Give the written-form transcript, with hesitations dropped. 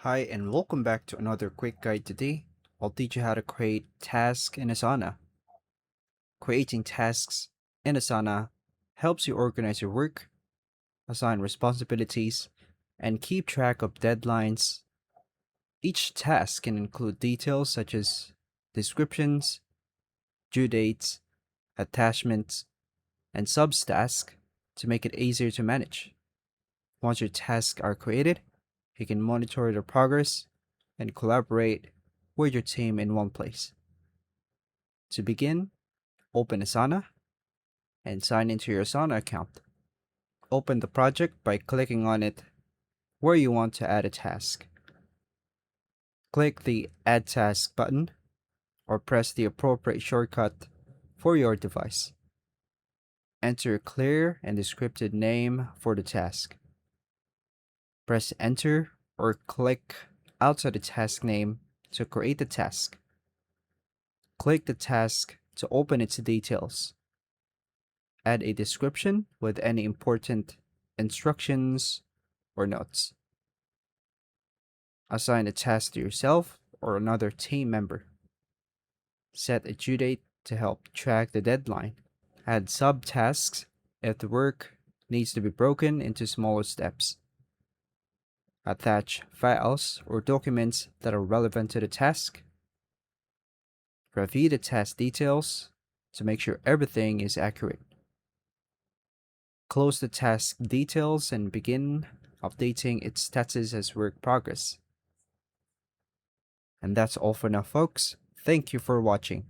Hi and welcome back to another quick guide. Today, I'll teach you how to create tasks in Asana. Creating tasks in Asana helps you organize your work, assign responsibilities, and keep track of deadlines. Each task can include details such as descriptions, due dates, attachments, and subtasks to make it easier to manage. Once your tasks are created, you can monitor their progress and collaborate with your team in one place. To begin, open Asana and sign into your Asana account. Open the project by clicking on it where you want to add a task. Click the Add Task button or press the appropriate shortcut for your device. Enter a clear and descriptive name for the task. Press Enter or click outside the task name to create the task. Click the task to open its details. Add a description with any important instructions or notes. Assign a task to yourself or another team member. Set a due date to help track the deadline. Add subtasks if the work needs to be broken into smaller steps. Attach files or documents that are relevant to the task. Review the task details to make sure everything is accurate. Close the task details and begin updating its status as work progress. And that's all for now, folks. Thank you for watching.